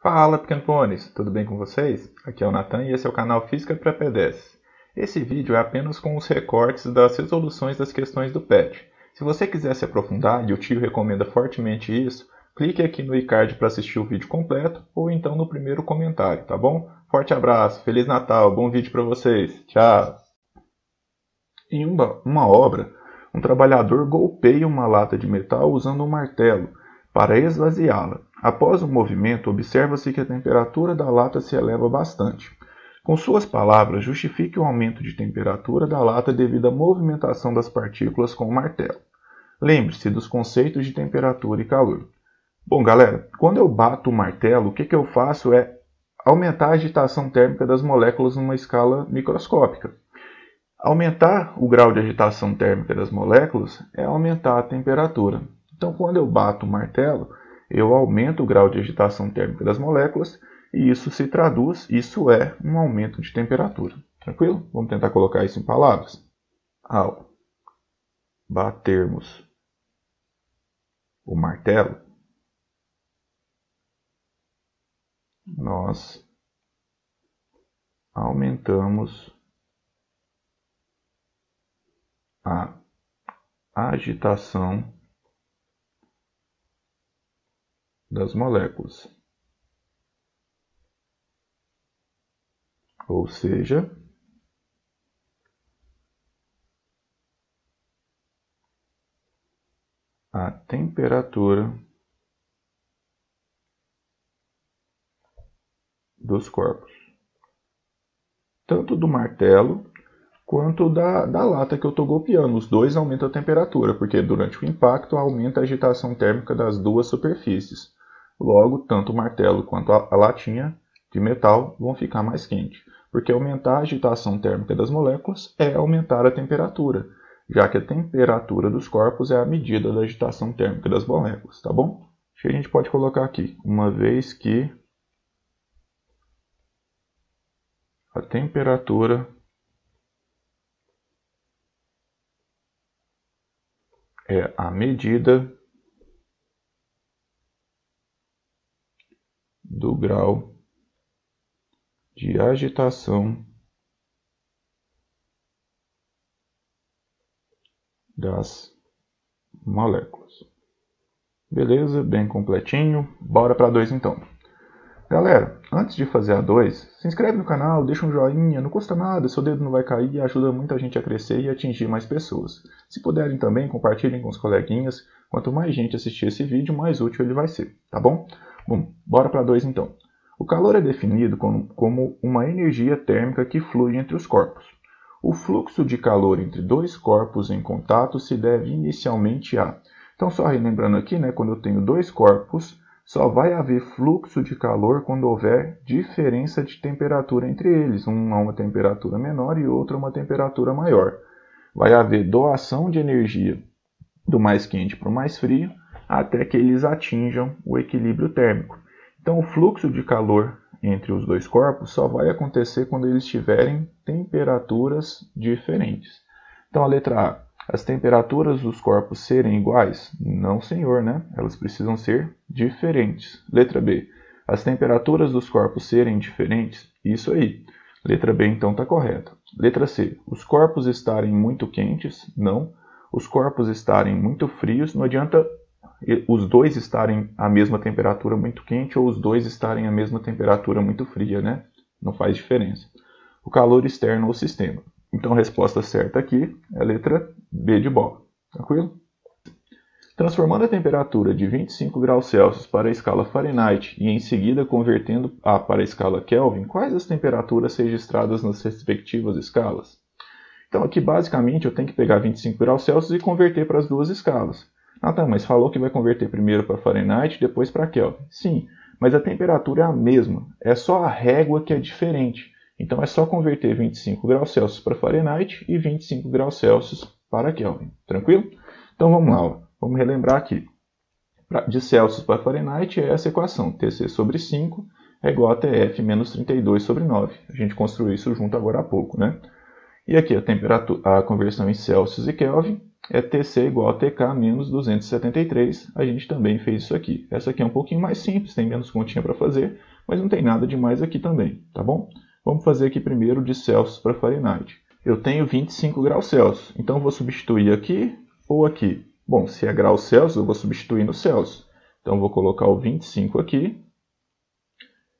Fala, pequenones! Tudo bem com vocês? Aqui é o Nathan e esse é o canal Física para P10. Esse vídeo é apenas com os recortes das resoluções das questões do PET. Se você quiser se aprofundar, e o tio recomenda fortemente isso, clique aqui no iCard para assistir o vídeo completo ou então no primeiro comentário, tá bom? Forte abraço, Feliz Natal, bom vídeo para vocês, tchau! Em uma obra, um trabalhador golpeia uma lata de metal usando um martelo para esvaziá-la. Após o movimento, observa-se que a temperatura da lata se eleva bastante. Com suas palavras, justifique o aumento de temperatura da lata devido à movimentação das partículas com o martelo. Lembre-se dos conceitos de temperatura e calor. Bom, galera, quando eu bato o martelo, o que eu faço é aumentar a agitação térmica das moléculas numa escala microscópica. Aumentar o grau de agitação térmica das moléculas é aumentar a temperatura. Então, quando eu bato o martelo, eu aumento o grau de agitação térmica das moléculas e isso é um aumento de temperatura. Tranquilo? Vamos tentar colocar isso em palavras. Ao batermos o martelo, nós aumentamos a agitação das moléculas. Ou seja, a temperatura dos corpos. Tanto do martelo quanto da lata que eu estou golpeando. Os dois aumentam a temperatura, porque durante o impacto aumenta a agitação térmica das duas superfícies. Logo, tanto o martelo quanto a latinha de metal vão ficar mais quentes, porque aumentar a agitação térmica das moléculas é aumentar a temperatura, já que a temperatura dos corpos é a medida da agitação térmica das moléculas, tá bom? Acho que a gente pode colocar aqui, uma vez que a temperatura é a medida do grau de agitação das moléculas. Beleza? Bem completinho. Bora para 2 então. Galera, antes de fazer a 2, se inscreve no canal, deixa um joinha, não custa nada, seu dedo não vai cair e ajuda muita gente a crescer e atingir mais pessoas. Se puderem também, compartilhem com os coleguinhas. Quanto mais gente assistir esse vídeo, mais útil ele vai ser, tá bom? Bom, bora para 2 então. O calor é definido como uma energia térmica que flui entre os corpos. O fluxo de calor entre dois corpos em contato se deve inicialmente a... Então, só relembrando aqui, quando eu tenho dois corpos, só vai haver fluxo de calor quando houver diferença de temperatura entre eles. Um a uma temperatura menor e outro a uma temperatura maior. Vai haver doação de energia do mais quente para o mais frio, até que eles atinjam o equilíbrio térmico. Então, o fluxo de calor entre os dois corpos só vai acontecer quando eles tiverem temperaturas diferentes. Então, a letra A, as temperaturas dos corpos serem iguais? Não, senhor, Elas precisam ser diferentes. Letra B, as temperaturas dos corpos serem diferentes? Isso aí. Letra B, então, está correta. Letra C, os corpos estarem muito quentes? Não. Os corpos estarem muito frios? Não adianta os dois estarem à mesma temperatura muito quente ou os dois estarem à mesma temperatura muito fria, Não faz diferença. O calor externo ao sistema. Então a resposta certa aqui é a letra B de bola. Tranquilo? Transformando a temperatura de 25 graus Celsius para a escala Fahrenheit e em seguida convertendo para a escala Kelvin, quais as temperaturas registradas nas respectivas escalas? Então aqui basicamente eu tenho que pegar 25 graus Celsius e converter para as duas escalas. Ah, tá, mas falou que vai converter primeiro para Fahrenheit e depois para Kelvin. Sim, mas a temperatura é a mesma, é só a régua que é diferente. Então é só converter 25 graus Celsius para Fahrenheit e 25 graus Celsius para Kelvin. Tranquilo? Então vamos lá, vamos relembrar aqui. De Celsius para Fahrenheit é essa equação, Tc sobre 5 é igual a Tf menos 32 sobre 9. A gente construiu isso junto agora há pouco, E aqui a conversão em Celsius e Kelvin é TC igual a TK menos 273. A gente também fez isso aqui. Essa aqui é um pouquinho mais simples, tem menos continha para fazer, mas não tem nada demais aqui também, tá bom? Vamos fazer aqui primeiro de Celsius para Fahrenheit. Eu tenho 25 graus Celsius, então eu vou substituir aqui ou aqui. Bom, se é graus Celsius, eu vou substituir no Celsius. Então eu vou colocar o 25 aqui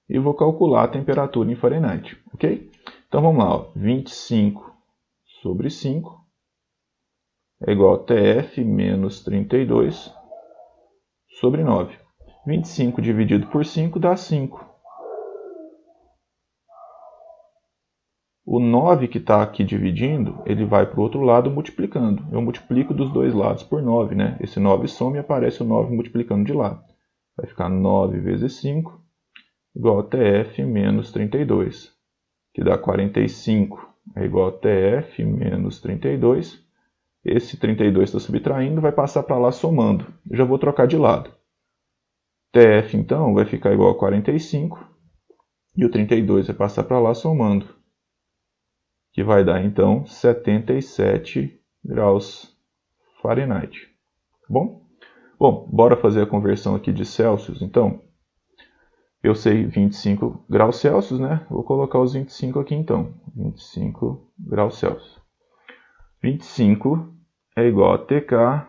e vou calcular a temperatura em Fahrenheit, ok? Então vamos lá, ó. 25 sobre 5 é igual a TF menos 32 sobre 9. 25 dividido por 5 dá 5. O 9 que está aqui dividindo, ele vai para o outro lado multiplicando. Eu multiplico dos dois lados por 9, né? Esse 9 soma e aparece o 9 multiplicando de lá. Vai ficar 9 vezes 5 igual a TF menos 32, que dá 45. É igual a TF menos 32. Esse 32 está subtraindo, vai passar para lá somando. Eu já vou trocar de lado. TF, então, vai ficar igual a 45. E o 32 vai passar para lá somando. Que vai dar, então, 77 graus Fahrenheit. Tá bom? Bom, bora fazer a conversão aqui de Celsius, então. Eu sei 25 graus Celsius, né? Vou colocar os 25 aqui, então. 25 graus Celsius. 25 é igual a TK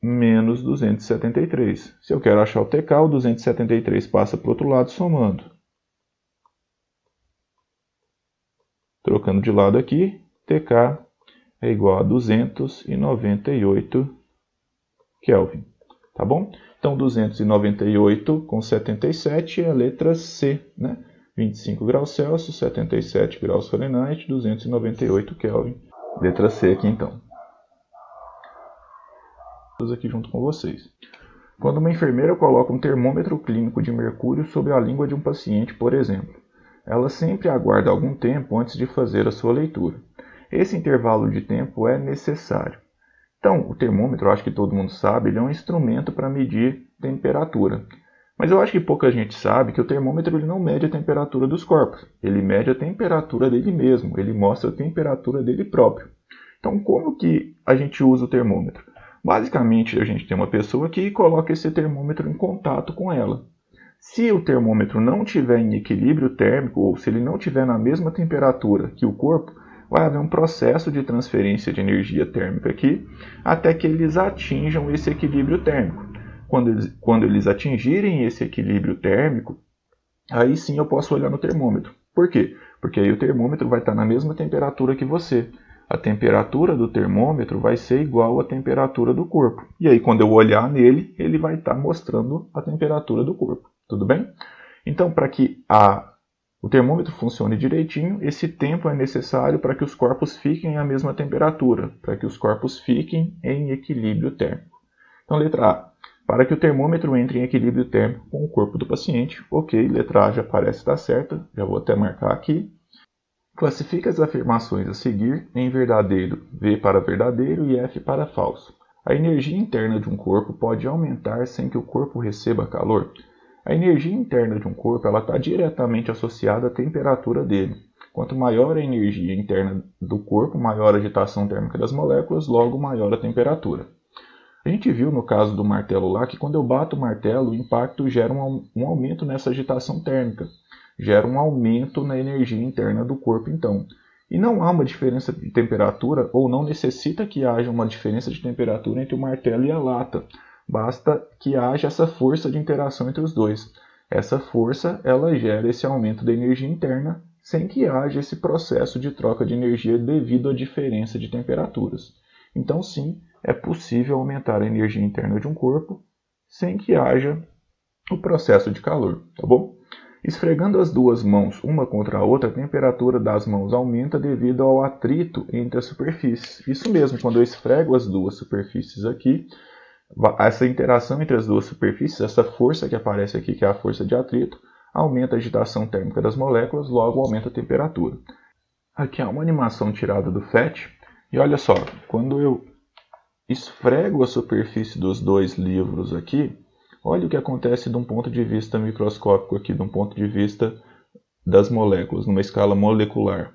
menos 273. Se eu quero achar o TK, o 273 passa para o outro lado somando. Trocando de lado aqui, TK é igual a 298 Kelvin. Tá bom? Então, 298 com 77 é a letra C, né? 25 graus Celsius, 77 graus Fahrenheit, 298 Kelvin. Letra C aqui, então. Aqui junto com vocês. Quando uma enfermeira coloca um termômetro clínico de mercúrio sobre a língua de um paciente, por exemplo, ela sempre aguarda algum tempo antes de fazer a sua leitura. Esse intervalo de tempo é necessário. Então, o termômetro, eu acho que todo mundo sabe, ele é um instrumento para medir temperatura. Mas eu acho que pouca gente sabe que o termômetro ele não mede a temperatura dos corpos. Ele mede a temperatura dele mesmo, ele mostra a temperatura dele próprio. Então, como que a gente usa o termômetro? Basicamente, a gente tem uma pessoa aqui e coloca esse termômetro em contato com ela. Se o termômetro não estiver em equilíbrio térmico, ou se ele não estiver na mesma temperatura que o corpo, vai haver um processo de transferência de energia térmica aqui, até que eles atinjam esse equilíbrio térmico. Quando eles atingirem esse equilíbrio térmico, aí sim eu posso olhar no termômetro. Por quê? Porque aí o termômetro vai estar na mesma temperatura que você. A temperatura do termômetro vai ser igual à temperatura do corpo. E aí, quando eu olhar nele, ele vai estar mostrando a temperatura do corpo. Tudo bem? Então, para que o termômetro funcione direitinho, esse tempo é necessário para que os corpos fiquem à mesma temperatura, para que os corpos fiquem em equilíbrio térmico. Então, letra A. Para que o termômetro entre em equilíbrio térmico com o corpo do paciente. Ok, letra A já parece estar certa, já vou até marcar aqui. Classifica as afirmações a seguir em verdadeiro, V para verdadeiro e F para falso. A energia interna de um corpo pode aumentar sem que o corpo receba calor? A energia interna de um corpo está diretamente associada à temperatura dele. Quanto maior a energia interna do corpo, maior a agitação térmica das moléculas, logo maior a temperatura. A gente viu no caso do martelo lá que quando eu bato o martelo, o impacto gera um aumento nessa agitação térmica. Gera um aumento na energia interna do corpo, então. E não há uma diferença de temperatura, ou não necessita que haja uma diferença de temperatura entre o martelo e a lata. Basta que haja essa força de interação entre os dois. Essa força, ela gera esse aumento da energia interna, sem que haja esse processo de troca de energia devido à diferença de temperaturas. Então, sim, é possível aumentar a energia interna de um corpo, sem que haja o processo de calor, tá bom? Esfregando as duas mãos uma contra a outra, a temperatura das mãos aumenta devido ao atrito entre as superfícies. Isso mesmo, quando eu esfrego as duas superfícies aqui, essa interação entre as duas superfícies, essa força que aparece aqui, que é a força de atrito, aumenta a agitação térmica das moléculas, logo aumenta a temperatura. Aqui há uma animação tirada do FET, e olha só, quando eu esfrego a superfície dos dois livros aqui, olha o que acontece de um ponto de vista microscópico aqui, de um ponto de vista das moléculas, numa escala molecular.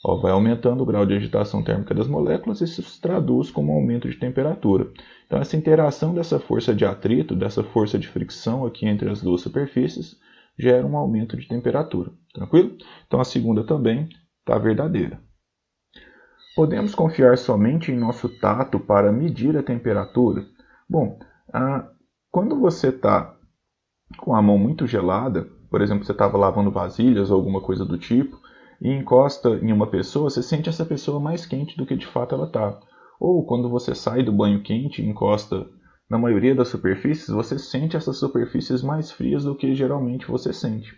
Ó, vai aumentando o grau de agitação térmica das moléculas e isso se traduz como um aumento de temperatura. Então, essa interação dessa força de atrito, dessa força de fricção aqui entre as duas superfícies, gera um aumento de temperatura. Tranquilo? Então, a segunda também está verdadeira. Podemos confiar somente em nosso tato para medir a temperatura? Bom, quando você está com a mão muito gelada, por exemplo, você estava lavando vasilhas ou alguma coisa do tipo, e encosta em uma pessoa, você sente essa pessoa mais quente do que de fato ela está. Ou quando você sai do banho quente e encosta na maioria das superfícies, você sente essas superfícies mais frias do que geralmente você sente.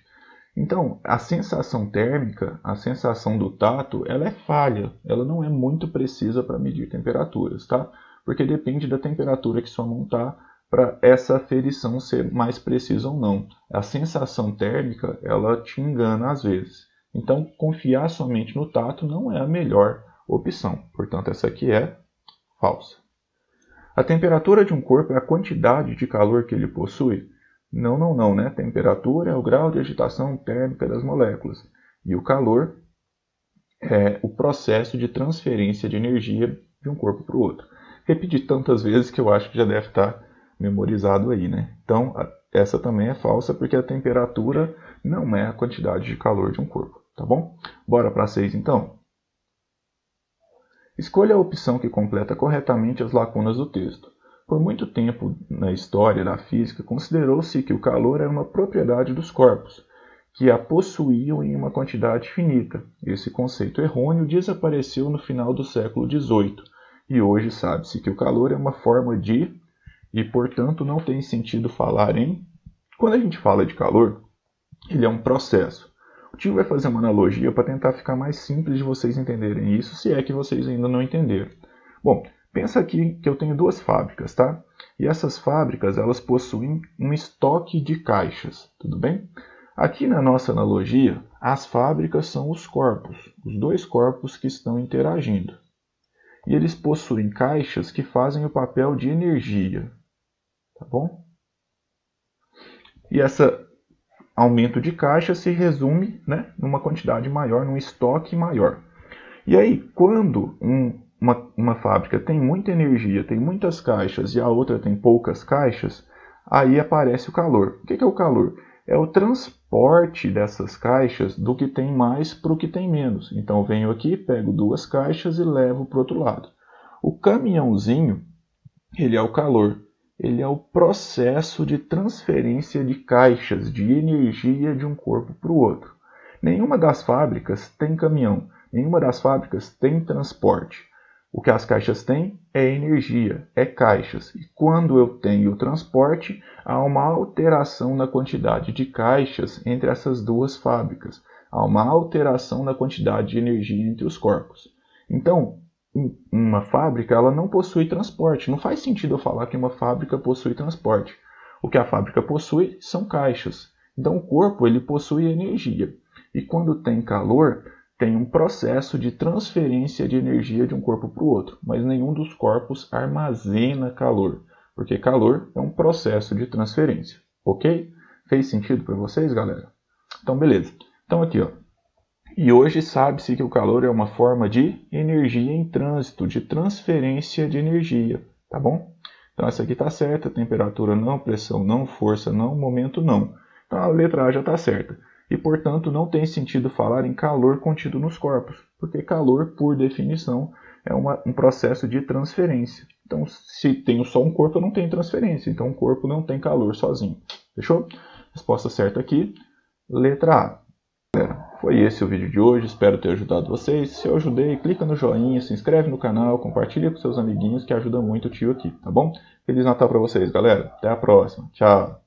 Então, a sensação térmica, a sensação do tato, ela é falha, ela não é muito precisa para medir temperaturas, tá? Porque depende da temperatura que sua mão está para essa aferição ser mais precisa ou não. A sensação térmica, ela te engana às vezes. Então, confiar somente no tato não é a melhor opção. Portanto, essa aqui é falsa. A temperatura de um corpo é a quantidade de calor que ele possui? Não, né? Temperatura é o grau de agitação térmica das moléculas. E o calor é o processo de transferência de energia de um corpo para o outro. Repeti tantas vezes que eu acho que já deve estar memorizado aí, né? Então, essa também é falsa porque a temperatura não é a quantidade de calor de um corpo, tá bom? Bora para 6 então? Escolha a opção que completa corretamente as lacunas do texto. Por muito tempo na história da física, considerou-se que o calor era uma propriedade dos corpos, que a possuíam em uma quantidade finita. Esse conceito errôneo desapareceu no final do século XVIII, e hoje sabe-se que o calor é uma forma de, e portanto não tem sentido falar em... Quando a gente fala de calor, ele é um processo. O tio vai fazer uma analogia para tentar ficar mais simples de vocês entenderem isso, se é que vocês ainda não entenderam. Bom, pensa aqui que eu tenho duas fábricas, tá? E essas fábricas, elas possuem um estoque de caixas, tudo bem? Aqui na nossa analogia, as fábricas são os corpos, os dois corpos que estão interagindo. E eles possuem caixas que fazem o papel de energia, tá bom? E esse aumento de caixa se resume, né, numa quantidade maior, num estoque maior. E aí, quando uma fábrica tem muita energia, tem muitas caixas e a outra tem poucas caixas, aí aparece o calor. O que é o calor? É o transporte dessas caixas do que tem mais para o que tem menos. Então eu venho aqui, pego duas caixas e levo para o outro lado. O caminhãozinho, ele é o calor. Ele é o processo de transferência de caixas de energia de um corpo para o outro. Nenhuma das fábricas tem caminhão, nenhuma das fábricas tem transporte. O que as caixas têm é energia, é caixas. E quando eu tenho o transporte, há uma alteração na quantidade de caixas entre essas duas fábricas. Há uma alteração na quantidade de energia entre os corpos. Então, uma fábrica ela não possui transporte. Não faz sentido eu falar que uma fábrica possui transporte. O que a fábrica possui são caixas. Então, o corpo ele possui energia. E quando tem calor, tem um processo de transferência de energia de um corpo para o outro, mas nenhum dos corpos armazena calor, porque calor é um processo de transferência, ok? Fez sentido para vocês, galera? Então, beleza. Então, aqui, ó. E hoje sabe-se que o calor é uma forma de energia em trânsito, de transferência de energia, tá bom? Então, essa aqui está certa, temperatura não, pressão não, força não, momento não. Então, a letra A já está certa. E, portanto, não tem sentido falar em calor contido nos corpos, porque calor, por definição, é um processo de transferência. Então, se tenho só um corpo, eu não tenho transferência. Então, o corpo não tem calor sozinho. Fechou? Resposta certa aqui, letra A. Galera, foi esse o vídeo de hoje. Espero ter ajudado vocês. Se eu ajudei, clica no joinha, se inscreve no canal, compartilha com seus amiguinhos, que ajuda muito o tio aqui, tá bom? Feliz Natal para vocês, galera. Até a próxima. Tchau.